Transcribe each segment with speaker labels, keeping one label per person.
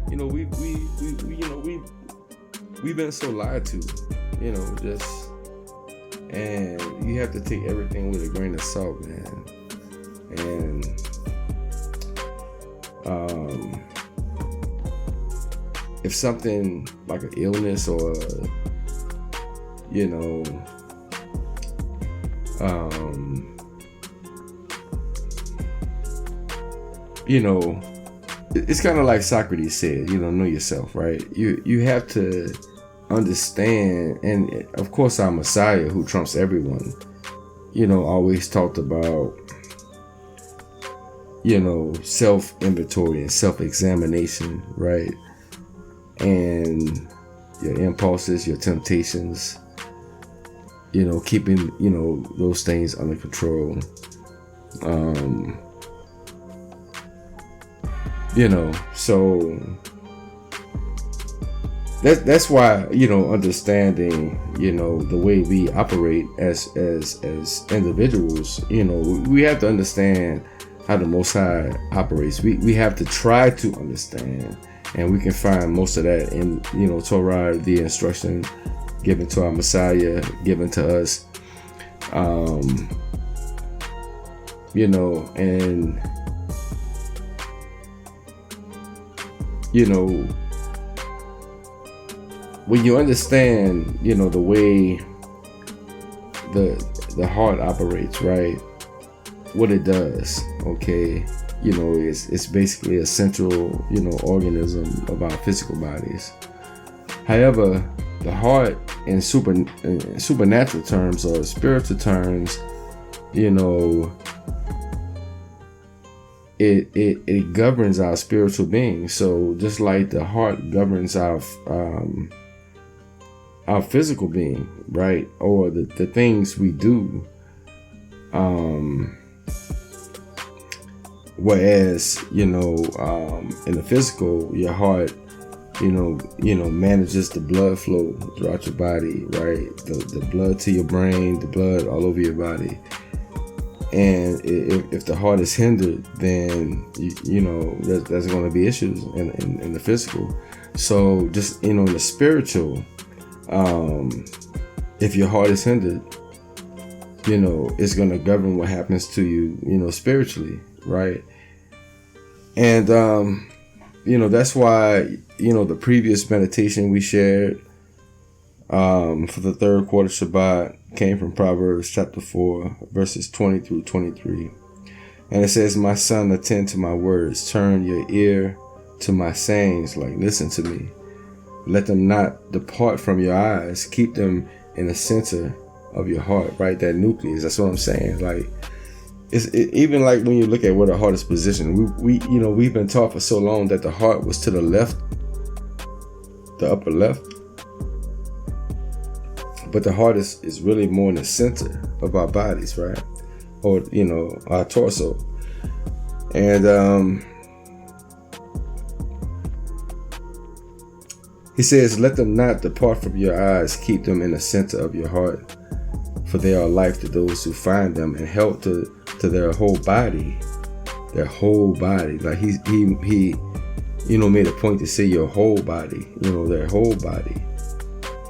Speaker 1: you know, we've been so lied to, you know, and you have to take everything with a grain of salt, man. And if something like an illness or, you know, it's kind of like Socrates said, you know yourself, right? You have to understand, and of course our Messiah, who trumps everyone, you know, always talked about, you know, self-inventory and self-examination, right? And your impulses, your temptations, you know, keeping, you know, those things under control. You know, so that's why, you know, understanding, you know, the way we operate as individuals, you know, we have to understand how the Most High operates. We have to try to understand, and we can find most of that in, you know, Torah, the instruction given to our Messiah, given to us, you know, and, you know, when you understand, you know, the way the heart operates, right? What it does, okay? You know, it's basically a central, you know, organism of our physical bodies. However, the heart in supernatural terms or spiritual terms, you know, it governs our spiritual being. So just like the heart governs our physical being, right? Or the things we do. Whereas, you know, in the physical, your heart, you know, manages the blood flow throughout your body, right? The blood to your brain, the blood all over your body. And if the heart is hindered, then you know there's going to be issues in the physical. So just, you know, in the spiritual, if your heart is hindered, you know, it's going to govern what happens to you, you know, spiritually, right? And you know, that's why, you know, the previous meditation we shared for the third quarter Shabbat came from Proverbs chapter 4, verses 20 through 23. And it says, "My son, attend to my words. Turn your ear to my sayings, like listen to me. Let them not depart from your eyes. Keep them in the center of your heart," right? That nucleus. That's what I'm saying. Like, even like when you look at where the heart is positioned, we you know, we've been taught for so long that the heart was to the left, the upper left. But the heart is really more in the center of our bodies, right? Or, you know, our torso. And he says, "Let them not depart from your eyes. Keep them in the center of your heart. For they are life to those who find them, and health to their whole body." Their whole body. Like he you know, made a point to say your whole body. You know, their whole body.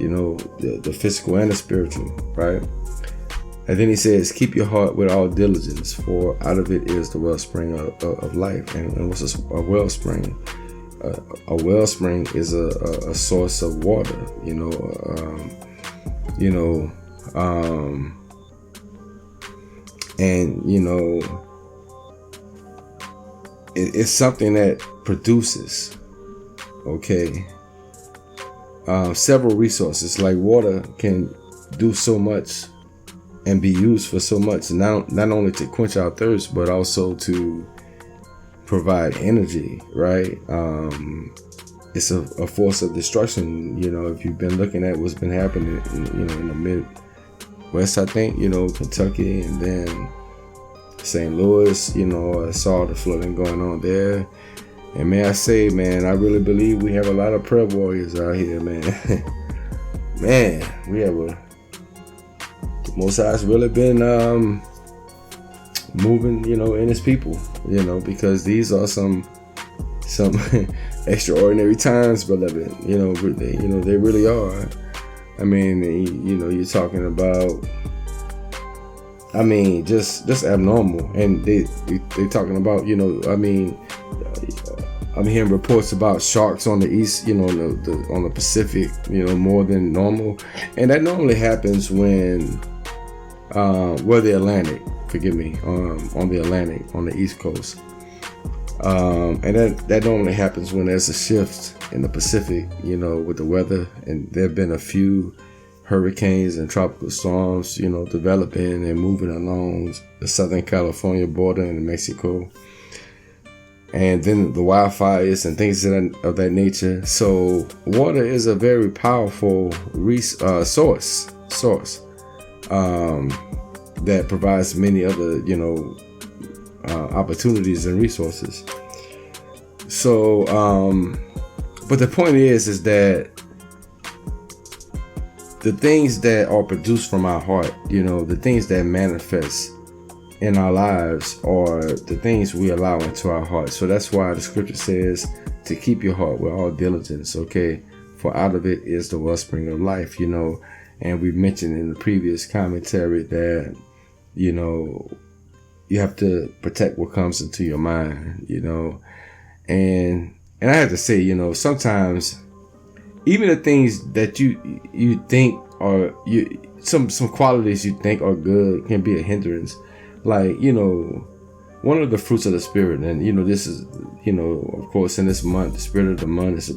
Speaker 1: You know, the physical and the spiritual, right? And then he says, "Keep your heart with all diligence, for out of it is the wellspring of life." And what's a wellspring? A wellspring is a source of water, you know, and, you know, it's something that produces, okay, several resources. Like water can do so much and be used for so much, not only to quench our thirst, but also to provide energy, right? It's a force of destruction. You know, if you've been looking at what's been happening, you know, in the Midwest, I think, you know, Kentucky, and then St. Louis, you know, I saw the flooding going on there. And may I say, man, I really believe we have a lot of prayer warriors out here, man. Man, we have the Most High's really been moving, you know, in his people, you know, because these are some extraordinary times, beloved. They really are. I mean, you're talking about, just abnormal. And they talking about, I'm hearing reports about sharks on the east, on the Pacific, more than normal. And that normally happens when, the Atlantic, forgive me, on the Atlantic, on the East Coast. And that normally happens when there's a shift in the Pacific, with the weather. And there have been a few hurricanes and tropical storms, developing and moving along the Southern California border in Mexico. And then the wildfires and things of that nature. So water is a very powerful source that provides many other, opportunities and resources. So, but the point is that the things that are produced from our heart, the things that manifest in our lives are the things we allow into our heart. So that's why the scripture says to keep your heart with all diligence, okay? For out of it is the wellspring of life, And we mentioned in the previous commentary that, you have to protect what comes into your mind, And I have to say, sometimes even the things that you think are some qualities you think are good can be a hindrance. Like, one of the fruits of the Spirit, and this is, of course, in this month, the spirit of the month is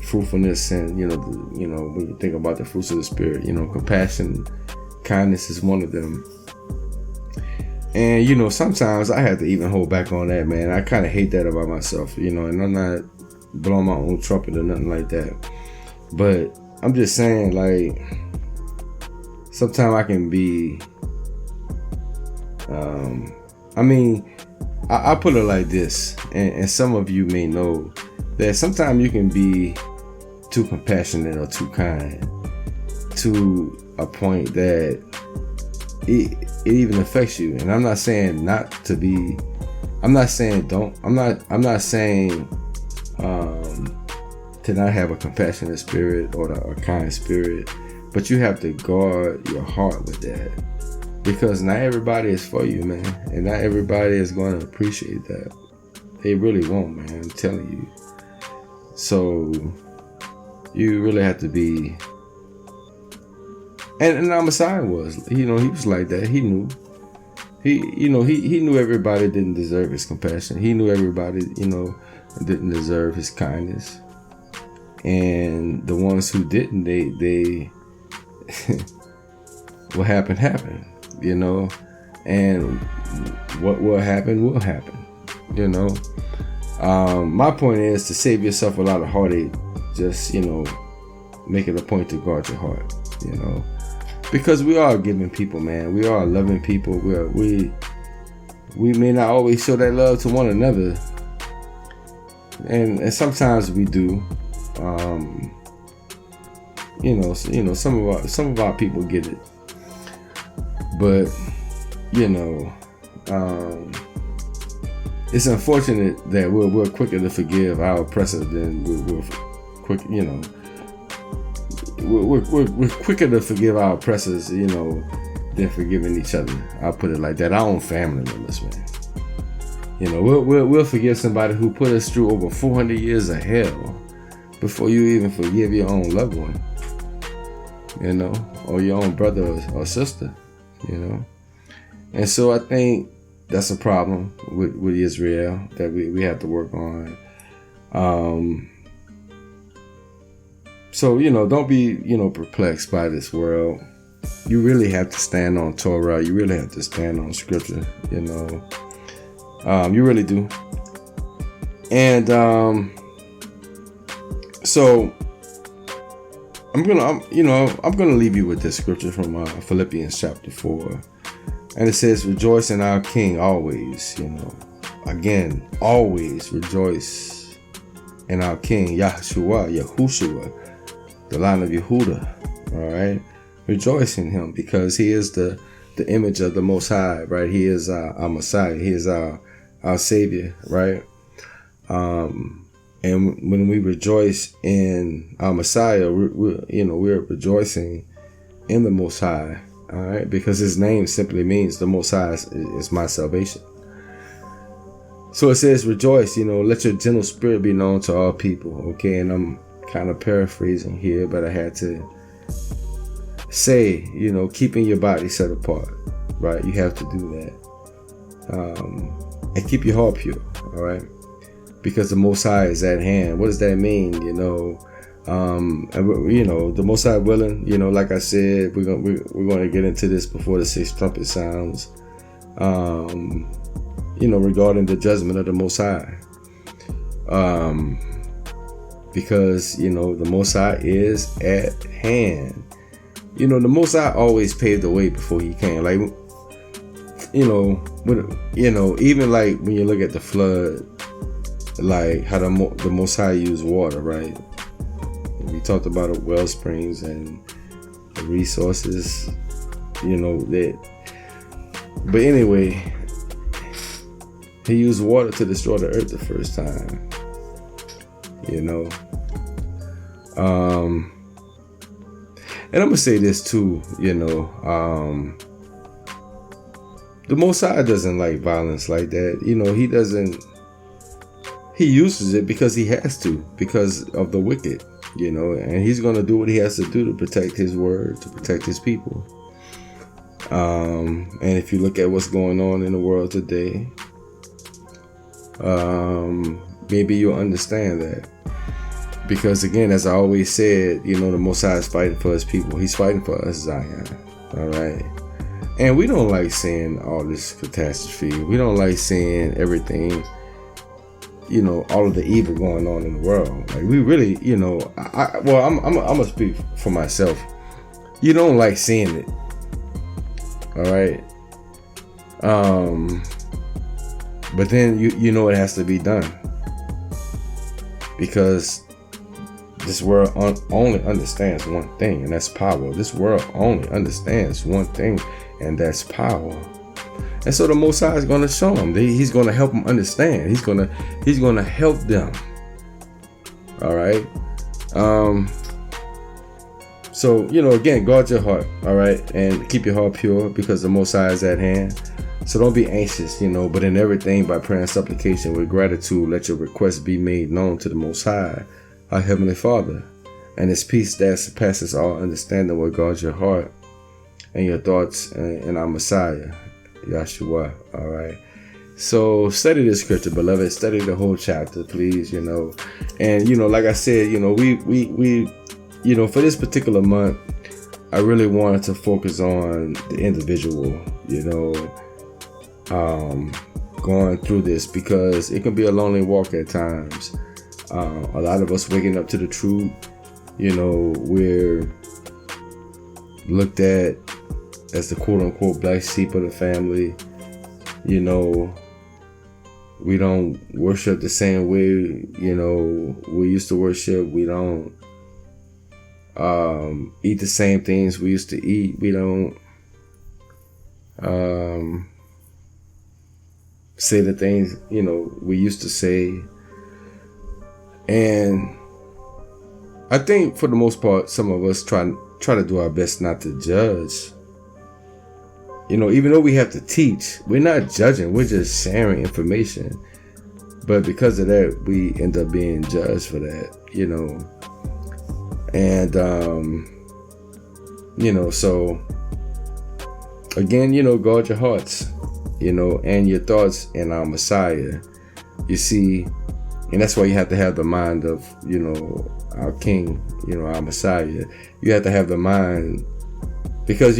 Speaker 1: fruitfulness, and when you think about the fruits of the Spirit, compassion, kindness is one of them. And sometimes I have to even hold back on that, man. I kind of hate that about myself, and I'm not blowing my own trumpet or nothing like that. But I'm just saying, like, sometimes I can be, I put it like this, and some of you may know that sometimes you can be too compassionate or too kind to a point that it even affects you. And I'm not saying not to be, I'm not saying to not have a compassionate spirit or a kind spirit, but you have to guard your heart with that, because not everybody is for you, man, and not everybody is going to appreciate that. They really won't, man, I'm telling you. So you really have to be, and our Messiah was, he was like that. He knew, he knew everybody didn't deserve his compassion. He knew everybody, didn't deserve his kindness. And the ones who didn't, they what happened, and what will happen, My point is to save yourself a lot of heartache. Just, make it a point to guard your heart, because we are giving people, man. We are loving people. We may not always show that love to one another, and sometimes we do. Some of our people get it, but it's unfortunate that we're quicker to forgive our oppressor than we're quick. We're quicker to forgive our oppressors, than forgiving each other. I'll put it like that. Our own family members, man. We'll forgive somebody who put us through over 400 years of hell before you even forgive your own loved one, or your own brother or sister, And so I think that's a problem with Israel that we have to work on. So, don't be, perplexed by this world. You really have to stand on Torah. You really have to stand on Scripture, You really do. And so I'm gonna leave you with this scripture from Philippians chapter 4, and it says, "Rejoice in our King always." Again, always rejoice in our King, Yahushua, the line of Yehuda. All right, rejoice in Him because He is the image of the Most High, right? He is our Messiah. He is our Savior, right? And when we rejoice in our Messiah, we're rejoicing in the Most High. All right, because His name simply means the Most High is my salvation. So it says, rejoice, let your gentle spirit be known to all people. Okay, and I'm kind of paraphrasing here, but I had to say, keeping your body set apart, right? You have to do that. And keep your heart pure, all right? Because the Most High is at hand. What does that mean? The Most High willing, like I said, we're going to get into this before the sixth trumpet sounds. Regarding the judgment of the Most High. Because, the Most High is at hand. The Most High always paved the way before He came. Like, even like when you look at the flood, like how the Most High used water, right? We talked about the well springs and the resources, that. But anyway, He used water to destroy the earth the first time. And I'm gonna say this too, the Most High doesn't like violence like that. He doesn't. He uses it because He has to, because of the wicked. And He's gonna do what He has to do to protect His word, to protect His people. And if you look at what's going on in the world today, maybe you'll understand that. Because again, as I always said, the Most High is fighting for His people. He's fighting for us, Zion. All right. And we don't like seeing all this catastrophe. We don't like seeing everything, all of the evil going on in the world. Like we really, I'm gonna speak for myself. You don't like seeing it. All right. But then it has to be done, because this world only understands one thing, and that's power. This world only understands one thing, and that's power. And so the Most High is going to show them. He's going to help them understand. He's going to help them. All right. So again, guard your heart. All right, and keep your heart pure, because the Most High is at hand. So don't be anxious, but in everything by prayer and supplication with gratitude, let your requests be made known to the Most High, our Heavenly Father. And His peace that surpasses all understanding will guard your heart and your thoughts in our Messiah, Yahshua. All right. So study the scripture, beloved. Study the whole chapter, please. And like I said, we for this particular month, I really wanted to focus on the individual, going through this, because it can be a lonely walk at times. A lot of us waking up to the truth, we're looked at as the quote unquote black sheep of the family. We don't worship the same way, we used to worship. We don't eat the same things we used to eat. We don't say the things, we used to say. And I think for the most part, some of us try to do our best not to judge. Even though we have to teach, we're not judging, we're just sharing information. But because of that, we end up being judged for that, And, so again, guard your hearts, and your thoughts in our Messiah. You see, and that's why you have to have the mind of, our King, our Messiah. You have to have the mind, because,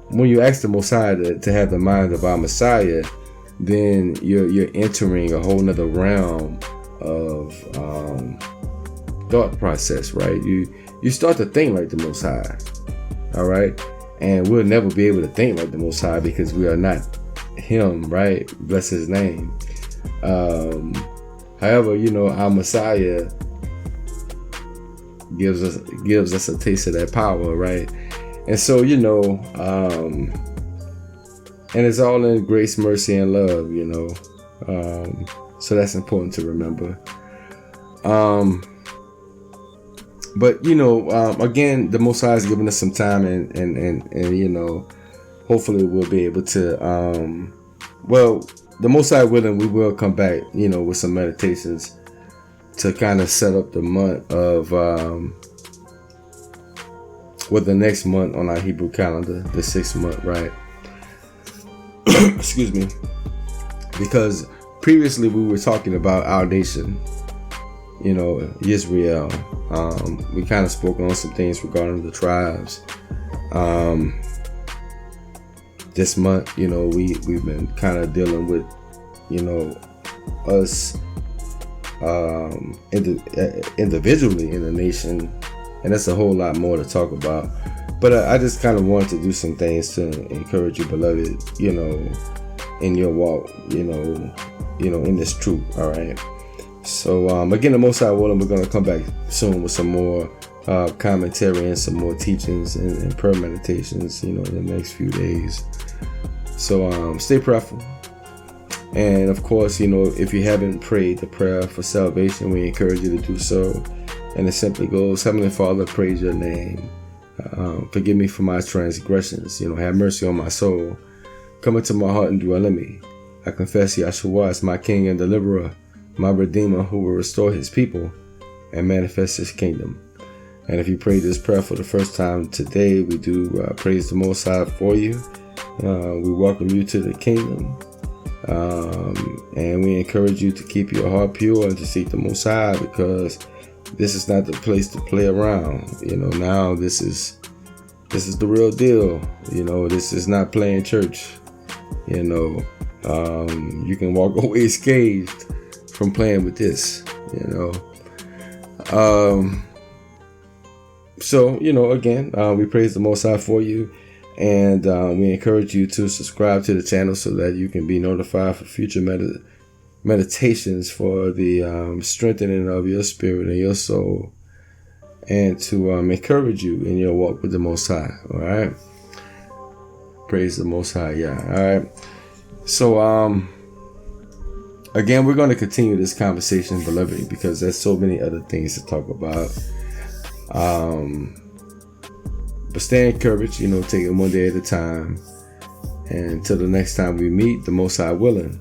Speaker 1: when you ask the Most High to have the mind of our Messiah, then you're entering a whole nother realm of thought process, right? You start to think like the Most High, all right? And we'll never be able to think like the Most High, because we are not Him, right? Bless His name. However, our Messiah gives us a taste of that power, right? And so, and it's all in grace, mercy, and love, So that's important to remember. But again, the Most High has given us some time, and hopefully we'll be able to. The Most High willing, we will come back, with some meditations to kind of set up the month of the next month on our Hebrew calendar, the 6th month, right? Excuse me. Because previously we were talking about our nation, Israel. We kind of spoke on some things regarding the tribes. This month, we've been kind of dealing with, us individually in the nation, and that's a whole lot more to talk about. But I just kind of wanted to do some things to encourage you, beloved, in your walk, in this truth. All right. So again, the Most High willing, we're gonna come back soon with some more commentary and some more teachings and prayer meditations, in the next few days. So stay prayerful. And of course, if you haven't prayed the prayer for salvation, we encourage you to do so. And it simply goes, Heavenly Father, praise your name. Forgive me for my transgressions. Have mercy on my soul. Come into my heart and dwell in me. I confess Yahshua as my King and Deliverer, my Redeemer, who will restore his people and manifest his kingdom. And if you prayed this prayer for the first time today, we do praise the Most High for you. We welcome you to the kingdom. And we encourage you to keep your heart pure and to seek the Most High, because this is not the place to play around. Now this is the real deal. This is not playing church. You can walk away scathed from playing with this. So again, we praise the Most High for you. And we encourage you to subscribe to the channel so that you can be notified for future meditations for the strengthening of your spirit and your soul, and to encourage you in your walk with the Most High. All right. Praise the Most High. Yeah. All right. So again, we're going to continue this conversation, beloved, because there's so many other things to talk about. But stay encouraged, take it one day at a time. And until the next time we meet, the Most High willing,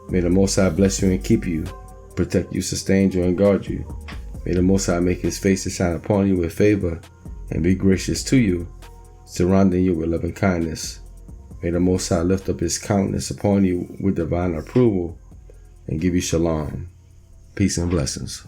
Speaker 1: may the Most High bless you and keep you, protect you, sustain you, and guard you. May the Most High make his face to shine upon you with favor and be gracious to you, surrounding you with loving kindness. May the Most High lift up his countenance upon you with divine approval and give you shalom, peace and blessings.